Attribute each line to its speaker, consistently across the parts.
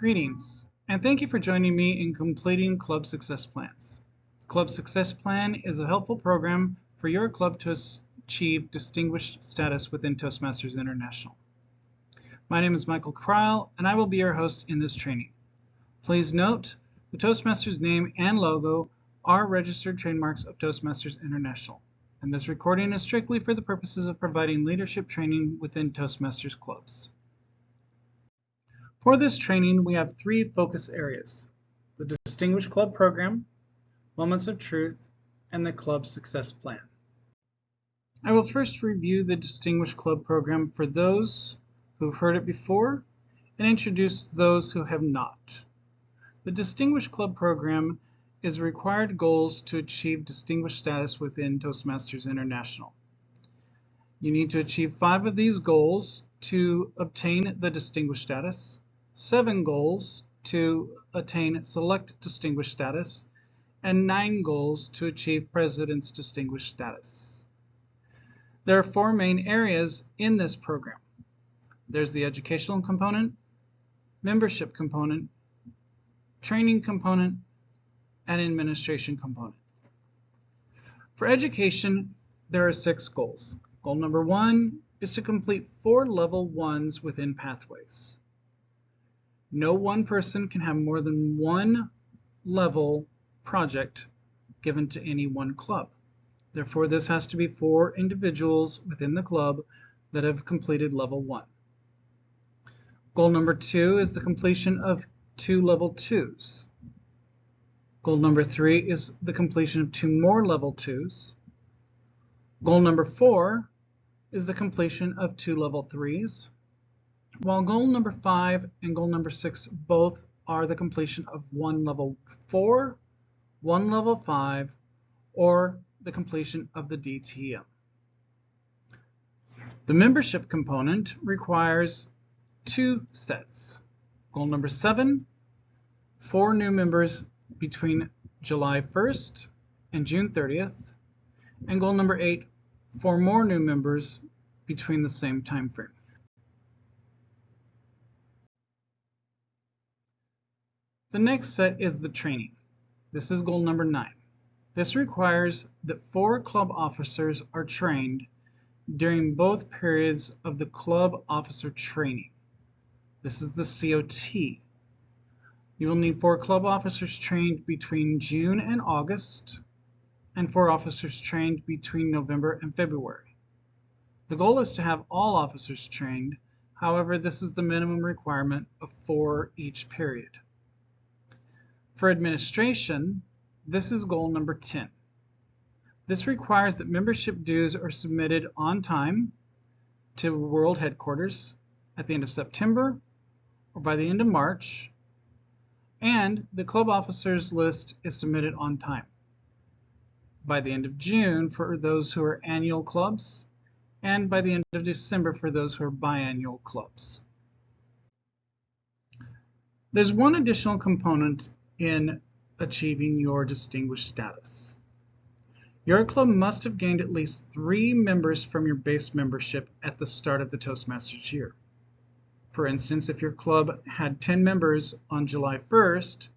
Speaker 1: Greetings, and thank you for joining me in completing Club Success Plans. Club Success Plan is a helpful program for your club to achieve distinguished status within Toastmasters International. My name is Michael Crile, and I will be your host in this training. Please note, the Toastmasters name and logo are registered trademarks of Toastmasters International, and this recording is strictly for the purposes of providing leadership training within Toastmasters clubs. For this training, we have three focus areas: the Distinguished Club Program, Moments of Truth, and the Club Success Plan. I will first review the Distinguished Club Program for those who've heard it before and introduce those who have not. The Distinguished Club Program is required goals to achieve distinguished status within Toastmasters International. You need to achieve 5 of these goals to obtain the distinguished status, 7 goals to attain select distinguished status, and 9 goals to achieve President's distinguished status. There are 4 main areas in this program. There's the educational component, membership component, training component, and administration component. For education, there are 6 goals. Goal number 1 is to complete 4 level 1s within pathways. No one person can have more than 1 level project given to any one club. Therefore, this has to be 4 individuals within the club that have completed level 1. Goal number 2 is the completion of 2 level 2s. Goal number 3 is the completion of 2 more level 2s. Goal number 4 is the completion of 2 level 3s, while goal number 5 and goal number 6 both are the completion of 1 level 4, 1 level 5, or the completion of the DTM. The membership component requires 2 sets. Goal number 7, 4 new members between July 1st and June 30th, and goal number 8, 4 more new members between the same time frame. The next set is the training. This is goal number 9. This requires that 4 club officers are trained during both periods of the club officer training. This is the COT. You will need 4 club officers trained between June and August, and 4 officers trained between November and February. The goal is to have all officers trained. However, this is the minimum requirement of 4 each period. For administration, this is goal number 10. This requires that membership dues are submitted on time to World Headquarters at the end of September or by the end of March, and the club officers list is submitted on time by the end of June for those who are annual clubs, and by the end of December for those who are biannual clubs. There's one additional component in achieving your distinguished status. Your club must have gained at least 3 members from your base membership at the start of the Toastmasters year. For instance, if your club had 10 members on July 1st,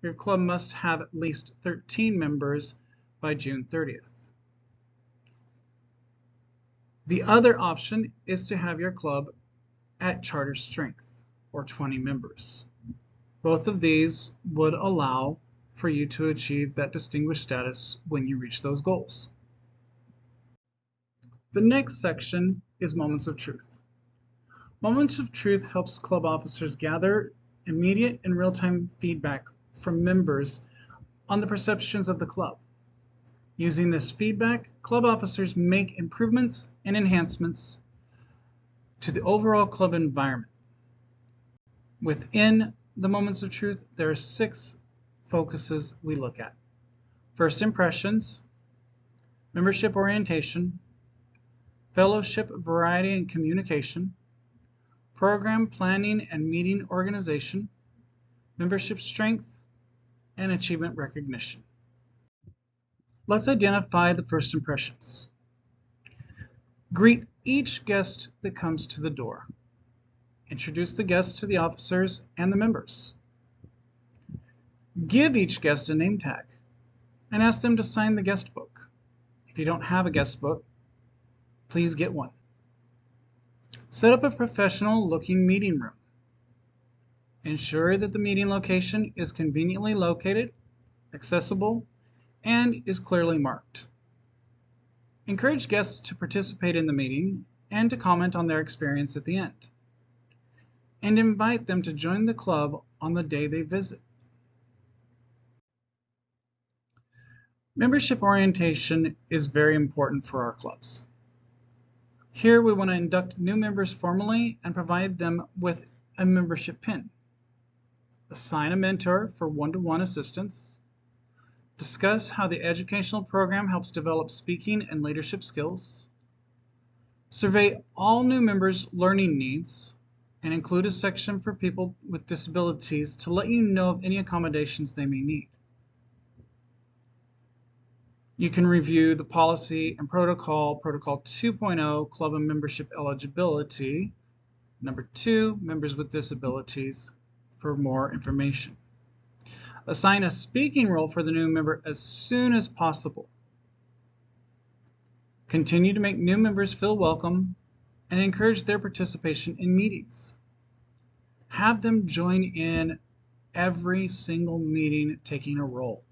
Speaker 1: your club must have at least 13 members by June 30th. The other option is to have your club at charter strength, or 20 members. Both of these would allow for you to achieve that distinguished status when you reach those goals. The next section is Moments of Truth. Moments of Truth helps club officers gather immediate and real-time feedback from members on the perceptions of the club. Using this feedback, club officers make improvements and enhancements to the overall club environment. Within the Moments of Truth, there are 6 focuses we look at. First impressions, membership orientation, fellowship variety and communication, program planning and meeting organization, membership strength, and achievement recognition. Let's identify the first impressions. Greet each guest that comes to the door. Introduce the guests to the officers and the members. Give each guest a name tag and ask them to sign the guest book. If you don't have a guest book, please get one. Set up a professional-looking meeting room. Ensure that the meeting location is conveniently located, accessible, and is clearly marked. Encourage guests to participate in the meeting and to comment on their experience at the end. And invite them to join the club on the day they visit. Membership orientation is very important for our clubs. Here we want to induct new members formally and provide them with a membership pin. Assign a mentor for one-to-one assistance. Discuss how the educational program helps develop speaking and leadership skills. Survey all new members' learning needs and include a section for people with disabilities to let you know of any accommodations they may need. You can review the policy and protocol 2.0, club and membership eligibility. Number 2, members with disabilities, for more information. Assign a speaking role for the new member as soon as possible. Continue to make new members feel welcome and encourage their participation in meetings. Have them join in every single meeting taking a role.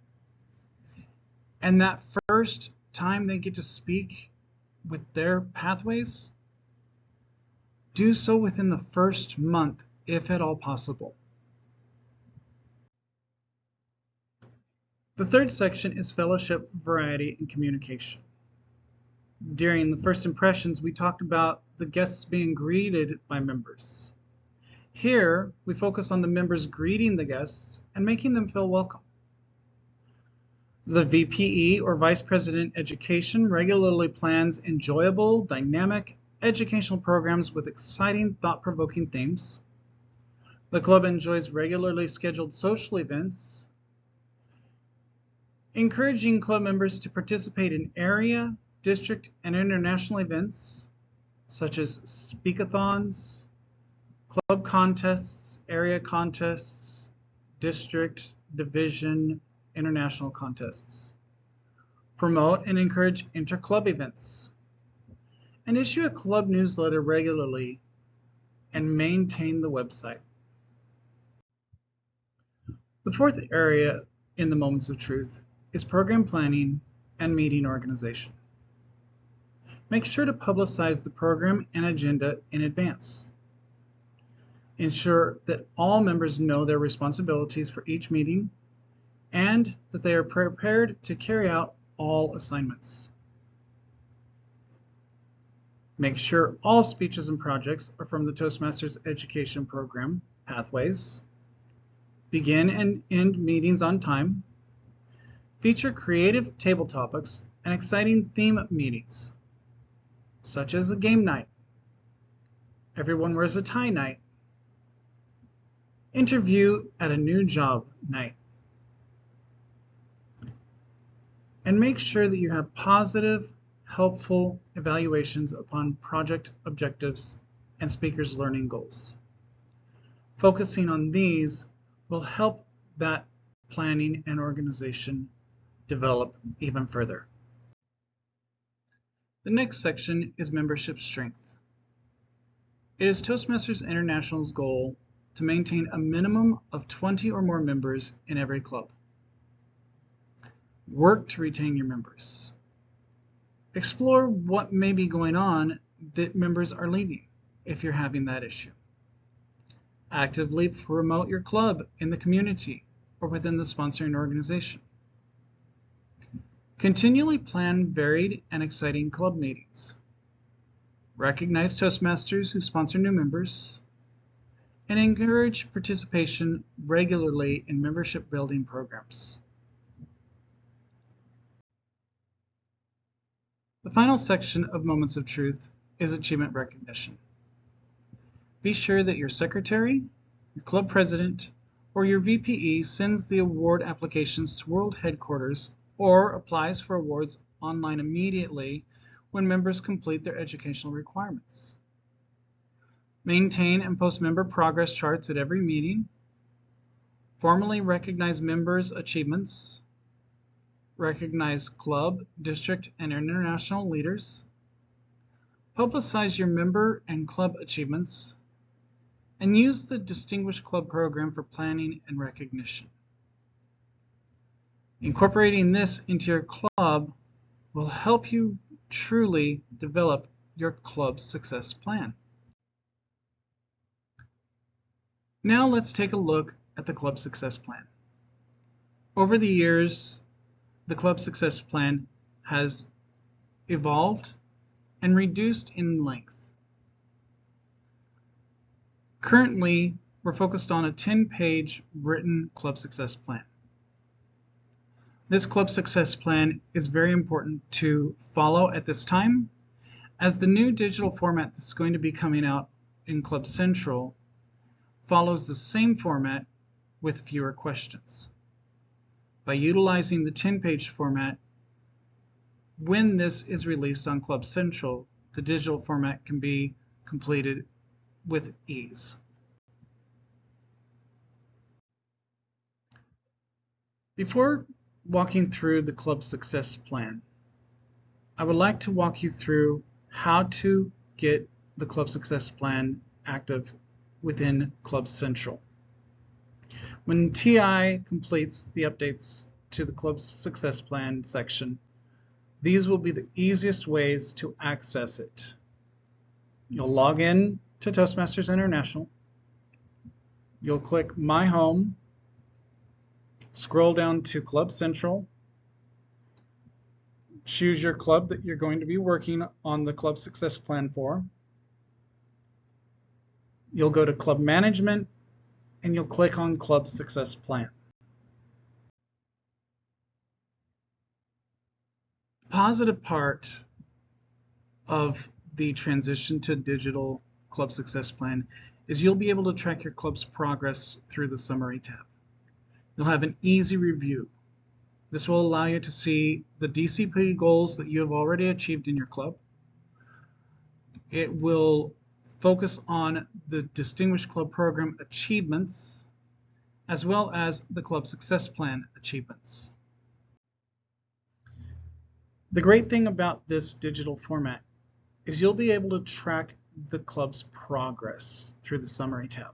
Speaker 1: And that first time they get to speak with their pathways, do so within the first month, if at all possible. The third section is fellowship, variety, and communication. During the first impressions, we talked about the guests being greeted by members. Here, we focus on the members greeting the guests and making them feel welcome. The VPE, or Vice President Education, regularly plans enjoyable, dynamic educational programs with exciting, thought-provoking themes. The club enjoys regularly scheduled social events, encouraging club members to participate in area, district, and international events such as speakathons, club contests, area contests, district, division, international contests. Promote and encourage inter-club events. And issue a club newsletter regularly and maintain the website. The fourth area in the Moments of Truth is program planning and meeting organization. Make sure to publicize the program and agenda in advance. Ensure that all members know their responsibilities for each meeting and that they are prepared to carry out all assignments. Make sure all speeches and projects are from the Toastmasters Education Program Pathways. Begin and end meetings on time. Feature creative table topics and exciting theme meetings, such as a game night, everyone wears a tie night, interview at a new job night. And make sure that you have positive, helpful evaluations upon project objectives and speakers' learning goals. Focusing on these will help that planning and organization develop even further. The next section is membership strength. It is Toastmasters International's goal to maintain a minimum of 20 or more members in every club. Work to retain your members. Explore what may be going on that members are leaving if you're having that issue. Actively promote your club in the community or within the sponsoring organization. Continually plan varied and exciting club meetings. Recognize Toastmasters who sponsor new members, and encourage participation regularly in membership building programs. The final section of Moments of Truth is achievement recognition. Be sure that your secretary, your club president, or your VPE sends the award applications to World Headquarters or applies for awards online immediately when members complete their educational requirements. maintain and post member progress charts at every meeting, formally recognize members' achievements, recognize club, district, and international leaders, publicize your member and club achievements, and use the Distinguished Club program for planning and recognition. Incorporating this into your club will help you truly develop your club's success plan. Now let's take a look at the club success plan. Over the years, the club success plan has evolved and reduced in length. Currently, we're focused on a 10-page written club success plan. This club success plan is very important to follow at this time, as the new digital format that's going to be coming out in Club Central follows the same format with fewer questions. By utilizing the 10-page format, when this is released on Club Central, the digital format can be completed with ease. Before walking through the club success plan, I would like to walk you through how to get the club success plan active within Club Central. When TI completes the updates to the club success plan section, these will be the easiest ways to access it. You'll log in to Toastmasters International. You'll click My Home, scroll down to Club Central, choose your club that you're going to be working on the club success plan for. You'll go to Club Management and you'll click on Club Success Plan. The positive part of the transition to digital club success plan is you'll be able to track your club's progress through the summary tab. You'll have an easy review. This will allow you to see the DCP goals that you have already achieved in your club. It will focus on the Distinguished Club Program achievements, as well as the Club Success Plan achievements. The great thing about this digital format is you'll be able to track the club's progress through the Summary tab.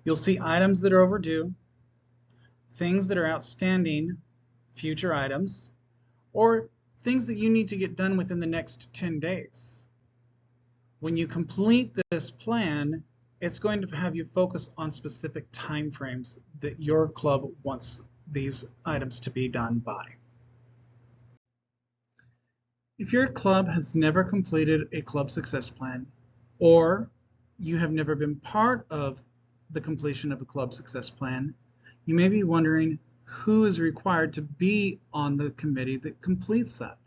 Speaker 1: You'll see items that are overdue, things that are outstanding, future items, or things that you need to get done within the next 10 days. When you complete this plan, it's going to have you focus on specific time frames that your club wants these items to be done by. If your club has never completed a club success plan, or you have never been part of the completion of a club success plan, you may be wondering who is required to be on the committee that completes that.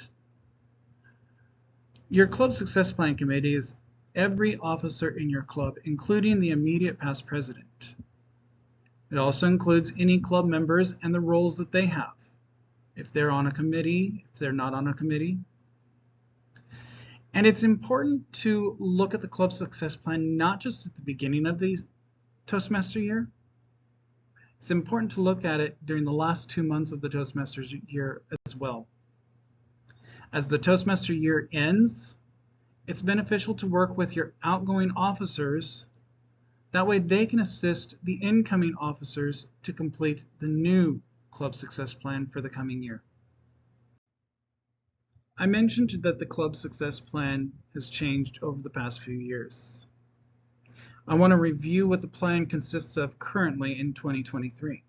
Speaker 1: Your club success plan committee is every officer in your club, including the immediate past president. It also includes any club members and the roles that they have, if they're on a committee, if they're not on a committee. And it's important to look at the club success plan not just at the beginning of the Toastmaster year. It's important to look at it during the last 2 months of the Toastmasters year as well. As the Toastmaster year ends, it's beneficial to work with your outgoing officers. That way they can assist the incoming officers to complete the new club success plan for the coming year. I mentioned that the club success plan has changed over the past few years. I want to review what the plan consists of currently in 2023.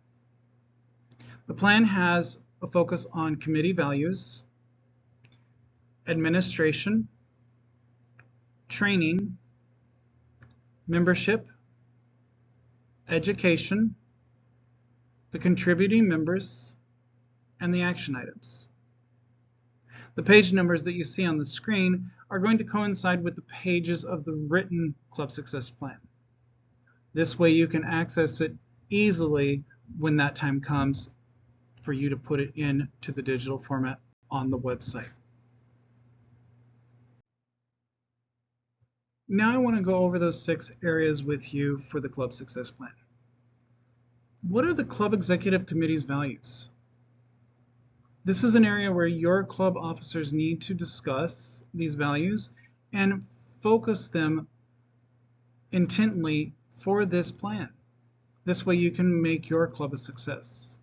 Speaker 1: The plan has a focus on committee values, administration, training, membership, education, the contributing members, and the action items. The page numbers that you see on the screen are going to coincide with the pages of the written Club Success Plan. This way you can access it easily when that time comes for you to put it into the digital format on the website. Now I want to go over those 6 areas with you for the club success plan. What are the club executive committee's values? This is an area where your club officers need to discuss these values and focus them intently for this plan. This way you can make your club a success.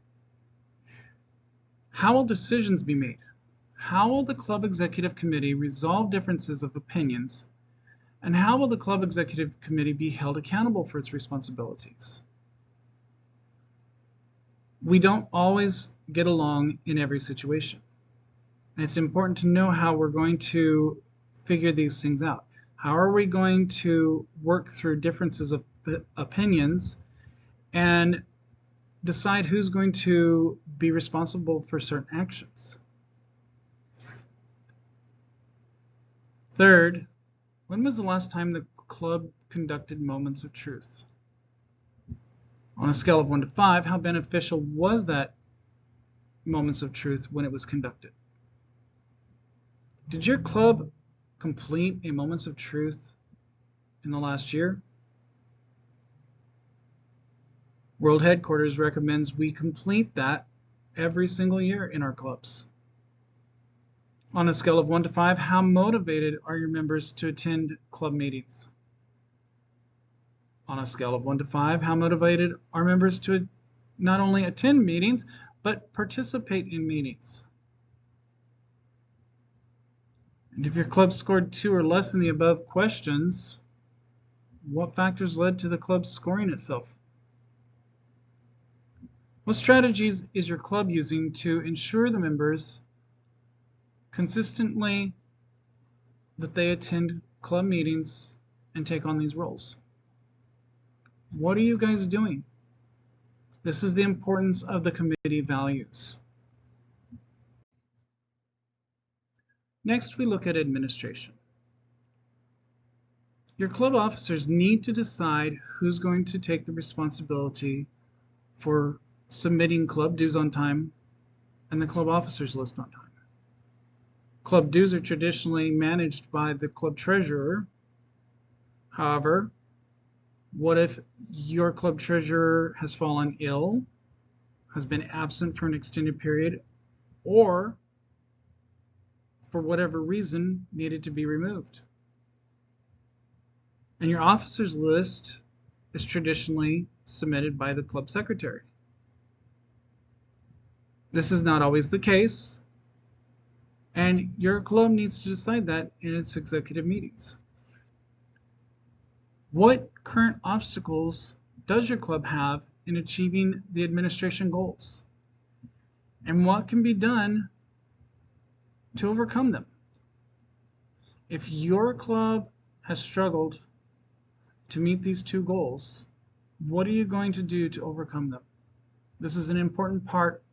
Speaker 1: How will decisions be made? How will the club executive committee resolve differences of opinions? And how will the club executive committee be held accountable for its responsibilities? We don't always get along in every situation. And it's important to know how we're going to figure these things out. How are we going to work through differences of opinions and decide who's going to be responsible for certain actions? Third, when was the last time the club conducted moments of truth? On a scale of 1 to 5, how beneficial was that moments of truth when it was conducted? Did your club complete a moments of truth in the last year? World Headquarters recommends we complete that every single year in our clubs. On a scale of 1 to 5, how motivated are your members to attend club meetings? On a scale of 1 to 5, how motivated are members to not only attend meetings, but participate in meetings? And if your club scored 2 or less in the above questions, what factors led to the club scoring itself? What strategies is your club using to ensure the members consistently that they attend club meetings and take on these roles? What are you guys doing? This is the importance of the committee values. Next, we look at administration. Your club officers need to decide who's going to take the responsibility for submitting club dues on time and the club officers list on time. Club dues are traditionally managed by the club treasurer. However, what if your club treasurer has fallen ill, has been absent for an extended period, or for whatever reason needed to be removed? And your officers list is traditionally submitted by the club secretary. This is not always the case, and your club needs to decide that in its executive meetings. What current obstacles does your club have in achieving the administration goals? And what can be done to overcome them? If your club has struggled to meet these 2 goals, what are you going to do to overcome them? This is an important part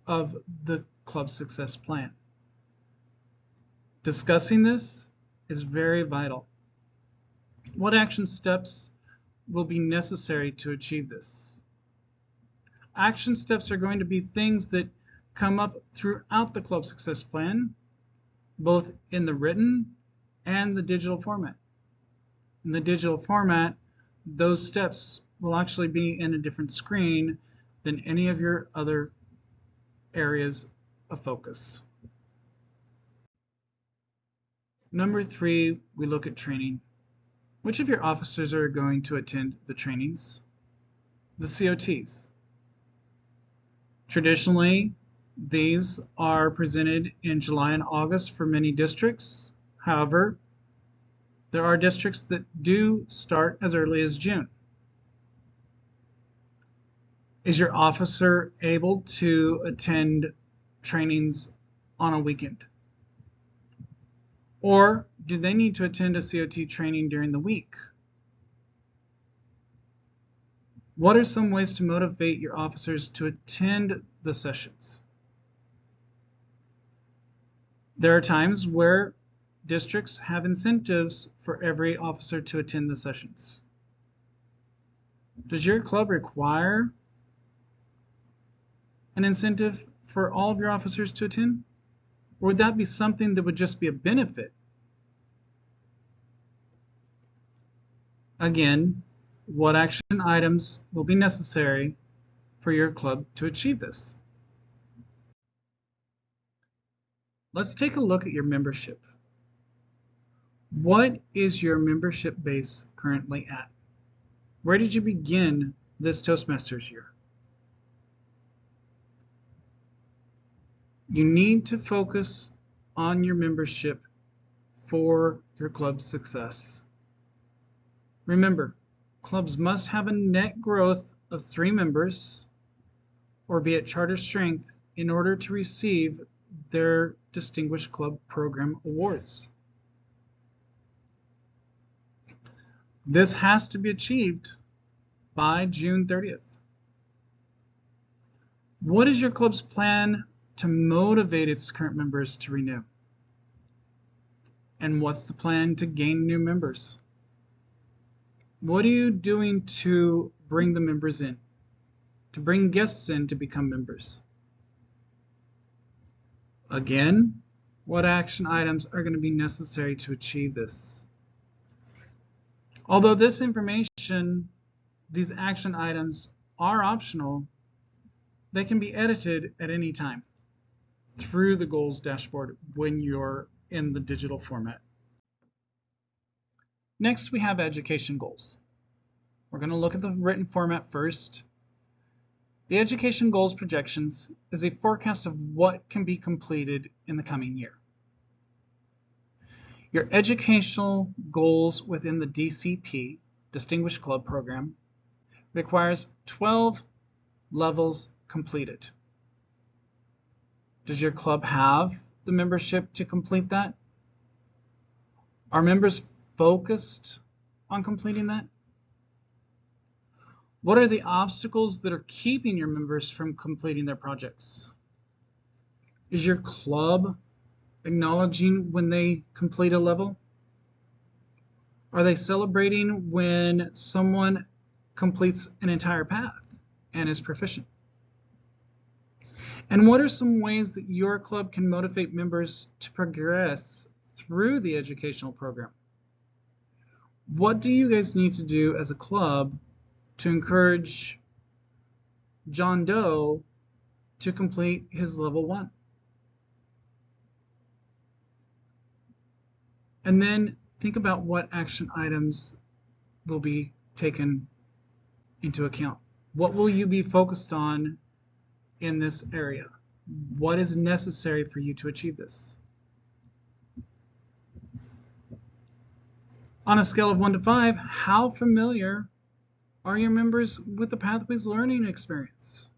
Speaker 1: of the club success plan. Discussing this is very vital. What action steps will be necessary to achieve this? Action steps are going to be things that come up throughout the club success plan, both in the written and the digital format. In the digital format, those steps will actually be in a different screen than any of your other areas of focus. Number 3, we look at training. Which of your officers are going to attend the trainings? The COTs. Traditionally, these are presented in July and August for many districts. However, there are districts that do start as early as June. Is your officer able to attend trainings on a weekend? Or do they need to attend a COT training during the week? What are some ways to motivate your officers to attend the sessions? There are times where districts have incentives for every officer to attend the sessions. Does your club require an incentive for all of your officers to attend? Or would that be something that would just be a benefit? Again, what action items will be necessary for your club to achieve this? Let's take a look at your membership. What is your membership base currently at? Where did you begin this Toastmasters year? You need to focus on your membership for your club's success. Remember, clubs must have a net growth of 3 members or be at charter strength in order to receive their Distinguished Club Program awards. This has to be achieved by June 30th. What is your club's plan to motivate its current members to renew? And what's the plan to gain new members? What are you doing to bring the members in, to bring guests in to become members? Again, what action items are going to be necessary to achieve this? Although this information, these action items are optional, they can be edited at any time through the goals dashboard when you're in the digital format. Next, we have education goals. We're going to look at the written format first. The education goals projections is a forecast of what can be completed in the coming year. Your educational goals within the DCP, Distinguished Club Program, requires 12 levels completed. Does your club have the membership to complete that? Are members focused on completing that? What are the obstacles that are keeping your members from completing their projects? Is your club acknowledging when they complete a level? Are they celebrating when someone completes an entire path and is proficient? And what are some ways that your club can motivate members to progress through the educational program? What do you guys need to do as a club to encourage John Doe to complete his level 1? And then think about what action items will be taken into account. What will you be focused on in this area? What is necessary for you to achieve this? On a scale of 1 to 5, how familiar are your members with the Pathways learning experience?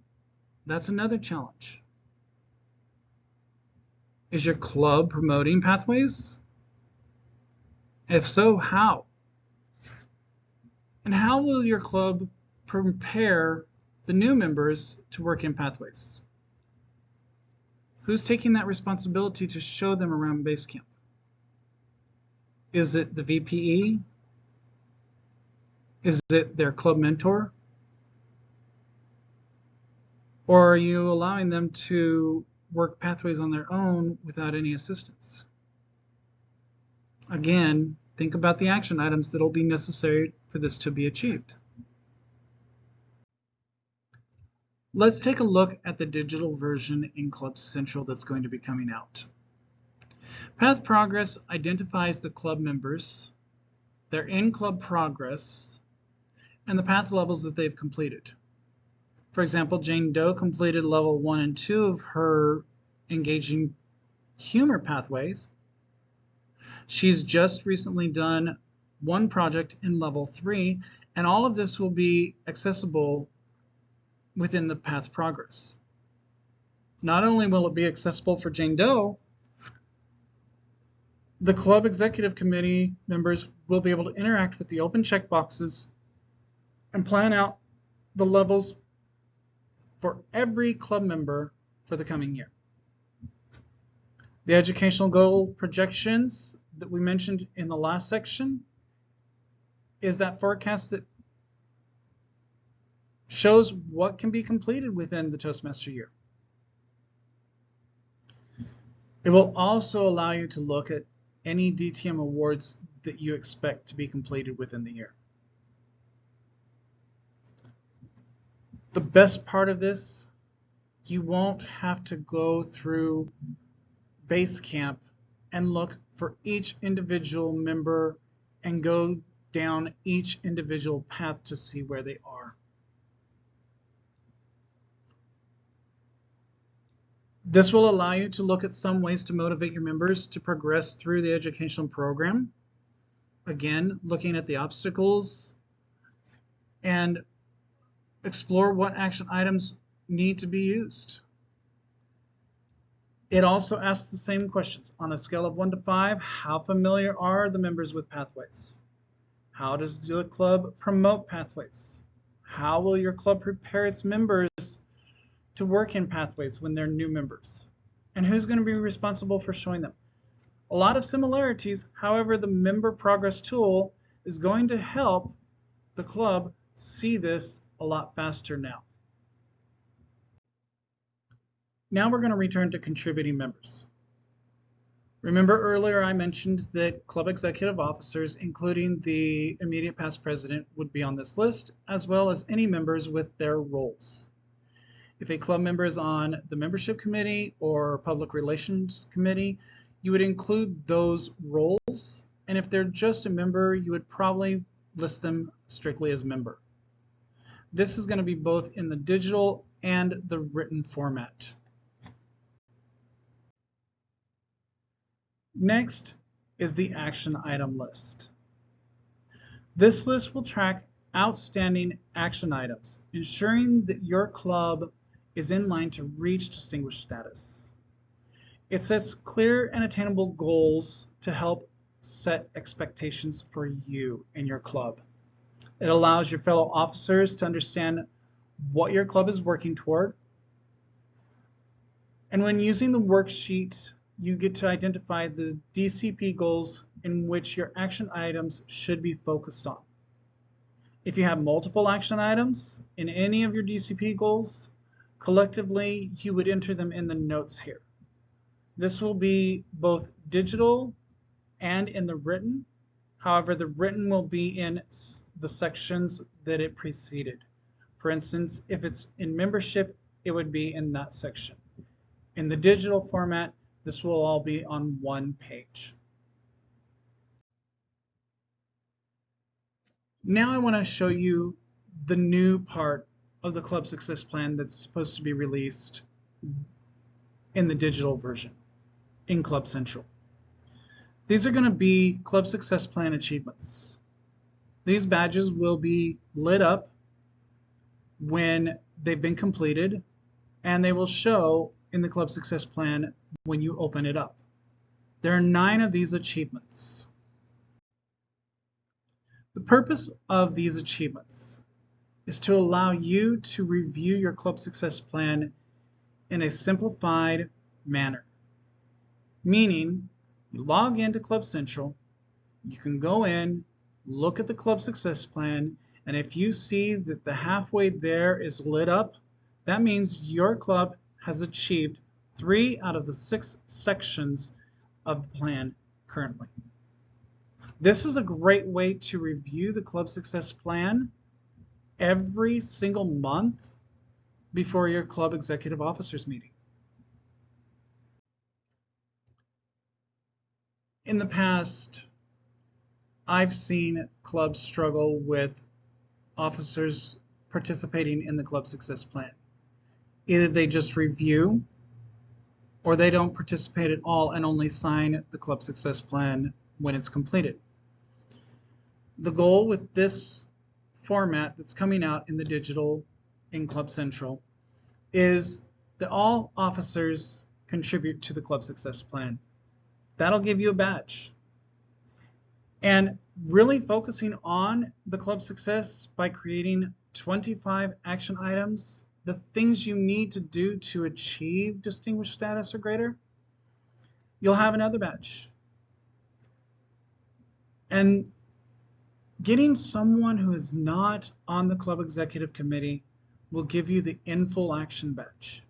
Speaker 1: That's another challenge. Is your club promoting Pathways? If so, how? And how will your club prepare the new members to work in Pathways? Who's taking that responsibility to show them around Basecamp? Is it the VPE? Is it their club mentor? Or are you allowing them to work Pathways on their own without any assistance? Again, think about the action items that will be necessary for this to be achieved. Let's take a look at the digital version in Club Central that's going to be coming out. Path Progress identifies the club members, their in-club progress, and the path levels that they've completed. For example, Jane Doe completed level 1 and 2 of her engaging humor pathways. She's just recently done one project in level 3, and all of this will be accessible within the Path Progress. Not only will it be accessible for Jane Doe, the club executive committee members will be able to interact with the open checkboxes and plan out the levels for every club member for the coming year. The educational goal projections that we mentioned in the last section is that forecast that shows what can be completed within the Toastmaster year. It will also allow you to look at any DTM awards that you expect to be completed within the year. The best part of this, you won't have to go through Basecamp and look for each individual member and go down each individual path to see where they are. This will allow you to look at some ways to motivate your members to progress through the educational program. Again, looking at the obstacles and explore what action items need to be used. It also asks the same questions. On a scale of 1 to 5, how familiar are the members with pathways? How does the club promote pathways? How will your club prepare its members to work in pathways when they're new members? And who's going to be responsible for showing them? A lot of similarities, however, the member progress tool is going to help the club see this a lot faster now. Now we're going to return to contributing members. Remember earlier I mentioned that club executive officers, including the immediate past president, would be on this list, as well as any members with their roles. If a club member is on the membership committee or public relations committee, you would include those roles, and if they're just a member, you would probably list them strictly as member. This is going to be both in the digital and the written format. Next is the action item list. This list will track outstanding action items, ensuring that your club is in line to reach distinguished status. It sets clear and attainable goals to help set expectations for you and your club. It allows your fellow officers to understand what your club is working toward. And when using the worksheet, you get to identify the DCP goals in which your action items should be focused on. If you have multiple action items in any of your DCP goals, collectively, you would enter them in the notes here. This will be both digital and in the written. However, the written will be in the sections that it preceded. For instance, if it's in membership, it would be in that section. In the digital format, this will all be on one page. Now I want to show you the new part of the Club Success Plan that's supposed to be released in the digital version in Club Central. These are going to be Club Success Plan achievements. These badges will be lit up when they've been completed, and they will show in the Club Success Plan when you open it up. There are 9 of these achievements. The purpose of these achievements is to allow you to review your Club Success Plan in a simplified manner. Meaning, you log into Club Central, you can go in, look at the Club Success Plan, and if you see that the halfway there is lit up, that means your club has achieved 3 out of the 6 sections of the plan currently. This is a great way to review the Club Success Plan every single month before your club executive officers meeting. In the past, I've seen clubs struggle with officers participating in the Club Success Plan. Either they just review or they don't participate at all and only sign the Club Success Plan when it's completed. The goal with this format that's coming out in the digital in Club Central is that all officers contribute to the Club Success Plan. That'll give you a badge. And really focusing on the club success by creating 25 action items, the things you need to do to achieve distinguished status or greater, you'll have another badge. And getting someone who is not on the club executive committee will give you the in full action badge.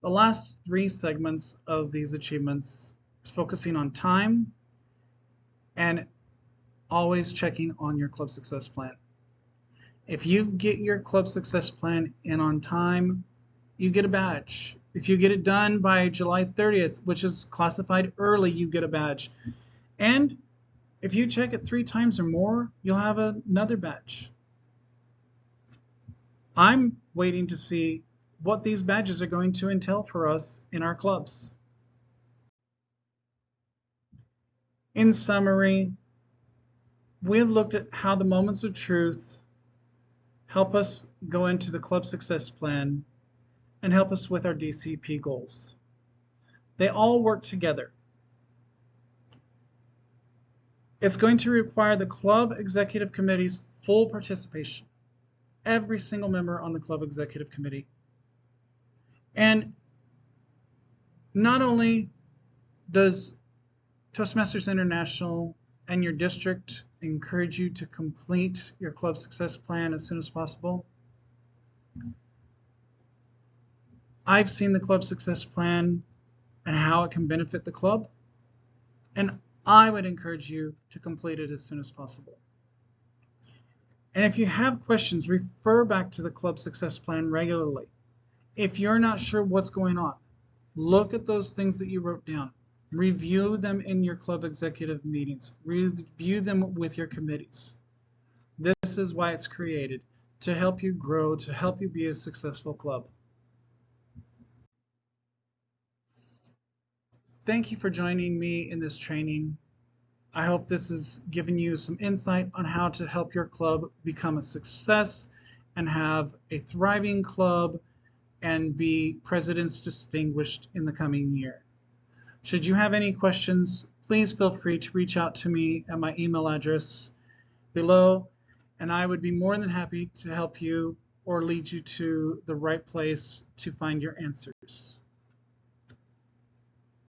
Speaker 1: The last 3 segments of these achievements is focusing on time and always checking on your club success plan. If you get your club success plan in on time, you get a badge. If you get it done by July 30th, which is classified early, you get a badge. And if you check it 3 times or more, you'll have another badge. I'm waiting to see what these badges are going to entail for us in our clubs. In summary, we have looked at how the moments of truth help us go into the club success plan and help us with our DCP goals. They all work together. It's going to require the club executive committee's full participation, every single member on the club executive committee. And not only does Toastmasters International and your district encourage you to complete your club success plan as soon as possible, I've seen the club success plan and how it can benefit the club, and I would encourage you to complete it as soon as possible. And if you have questions, refer back to the club success plan regularly. If you're not sure what's going on, look at those things that you wrote down. Review them in your club executive meetings. Review them with your committees. This is why it's created, to help you grow, to help you be a successful club. Thank you for joining me in this training. I hope this has given you some insight on how to help your club become a success and have a thriving club and be President's Distinguished in the coming year. Should you have any questions, please feel free to reach out to me at my email address below, and I would be more than happy to help you or lead you to the right place to find your answers.